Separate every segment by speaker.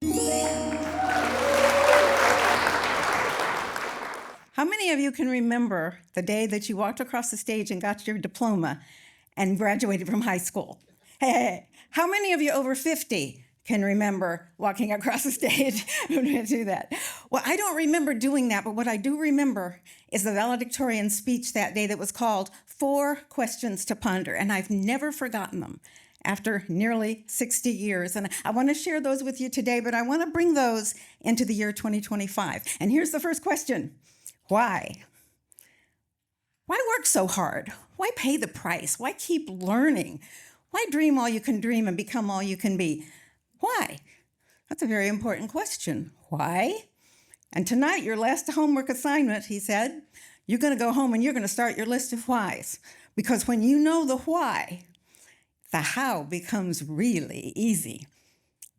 Speaker 1: How many of you can remember the day that you walked across the stage and got your diploma and graduated from high school? Hey, how many of you over 50 can remember walking across the stage and do that? Well, I don't remember doing that, but what I do remember is the valedictorian speech that day that was called 4 Questions to Ponder, and I've never forgotten them after nearly 60 years. And I want to share those with you today, but I want to bring those into the year 2025. And here's the first question. Why? Why work so hard? Why pay the price? Why keep learning? Why dream all you can dream and become all you can be? Why? That's a very important question. Why? And tonight, your last homework assignment, he said, you're going to go home and you're going to start your list of whys. Because when you know the why, the how becomes really easy.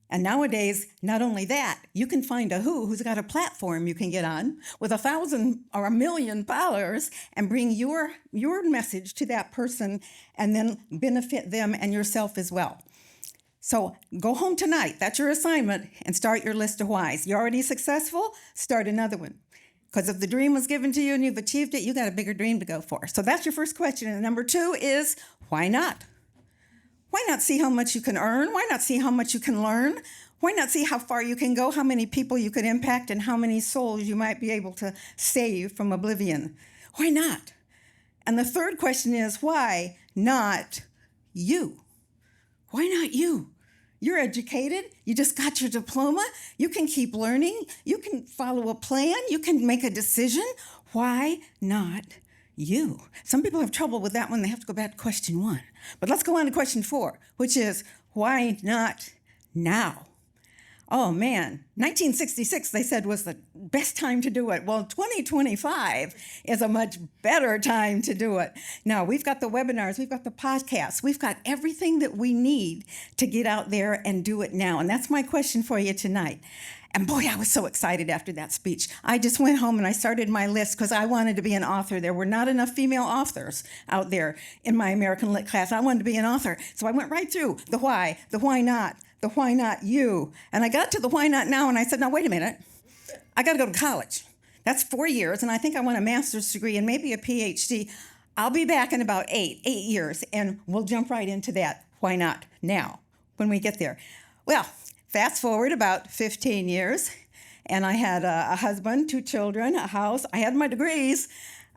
Speaker 1: And nowadays, not only that, you can find a who's got a platform you can get on with 1,000 or 1,000,000 followers and bring your message to that person and then benefit them and yourself as well. So go home tonight, that's your assignment, and start your list of whys. You're already successful, start another one. Because if the dream was given to you and you've achieved it, you got a bigger dream to go for. So that's your first question. And number 2 is, why not? Why not see how much you can earn? Why not see how much you can learn? Why not see how far you can go, how many people you could impact, and how many souls you might be able to save from oblivion? Why not? And the third question is, why not you? Why not you? You're educated. You just got your diploma. You can keep learning. You can follow a plan. You can make a decision. Why not you? Some people have trouble with that one. They have to go back to question 1. But let's go on to question 4, which is, why not now? Oh man, 1966, they said, was the best time to do it. Well, 2025 is a much better time to do it. Now, we've got the webinars, we've got the podcasts, we've got everything that we need to get out there and do it now. And that's my question for you tonight. And boy, I was so excited after that speech. I just went home and I started my list because I wanted to be an author. There were not enough female authors out there in my American Lit class. I wanted to be an author. So I went right through the why not, the why not you. And I got to the why not now and I said, now wait a minute. I got to go to college. That's 4 years and I think I want a master's degree and maybe a PhD. I'll be back in about 8 years and we'll jump right into that. Why not now when we get there? Well, fast forward about 15 years, and I had a husband, 2 children, a house. I had my degrees.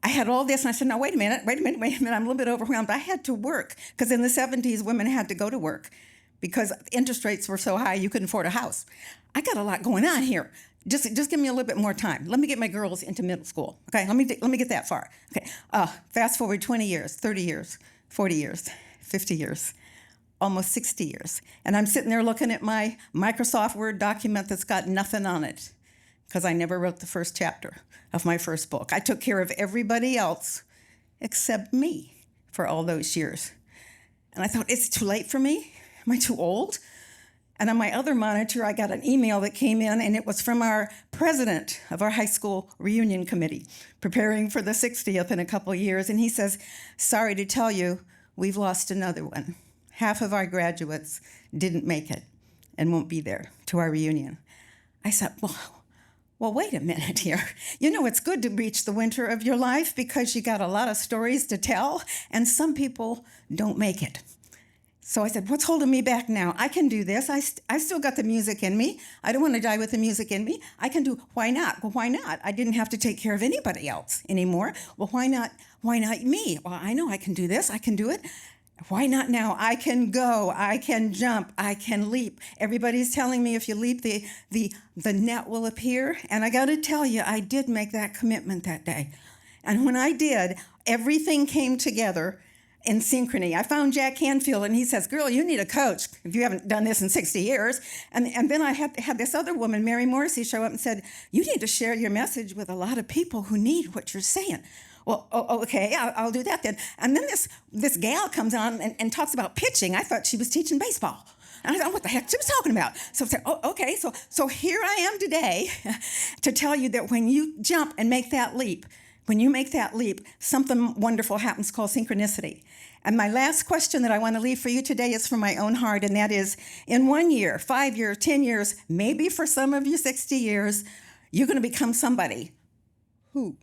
Speaker 1: I had all this, and I said, now, wait a minute. I'm a little bit overwhelmed. I had to work, because in the 70s, women had to go to work because interest rates were so high you couldn't afford a house. I got a lot going on here. Just give me a little bit more time. Let me get my girls into middle school. Okay, let me get that far. Okay, fast forward 20 years, 30 years, 40 years, 50 years. Almost 60 years. And I'm sitting there looking at my Microsoft Word document that's got nothing on it because I never wrote the first chapter of my first book. I took care of everybody else except me for all those years. And I thought, it's too late for me? Am I too old? And on my other monitor, I got an email that came in, and it was from our president of our high school reunion committee, preparing for the 60th in a couple of years. And he says, sorry to tell you, we've lost another one. Half of our graduates didn't make it and won't be there to our reunion. I said, well, wait a minute here. You know, it's good to reach the winter of your life because you got a lot of stories to tell, and some people don't make it. So I said, what's holding me back now? I can do this. I still got the music in me. I don't want to die with the music in me. I can do, why not? Well, why not? I didn't have to take care of anybody else anymore. Well, why not me? Well, I know I can do this. I can do it. Why not now? I can go, I can jump, I can leap. Everybody's telling me if you leap, the net will appear. And I got to tell you, I did make that commitment that day. And when I did, everything came together in synchrony. I found Jack Canfield, and he says, girl, you need a coach if you haven't done this in 60 years. And then I had this other woman, Mary Morrissey, show up and said, you need to share your message with a lot of people who need what you're saying. Well, okay, I'll do that then. And then this gal comes on and talks about pitching. I thought she was teaching baseball. And I thought, what the heck she was talking about? So I said, okay, so here I am today to tell you that when you jump and make that leap, When you make that leap, something wonderful happens called synchronicity. And my last question that I want to leave for you today is from my own heart, and that is, in 1 year, 5 years, 10 years, maybe for some of you 60 years, you're going to become somebody. Who?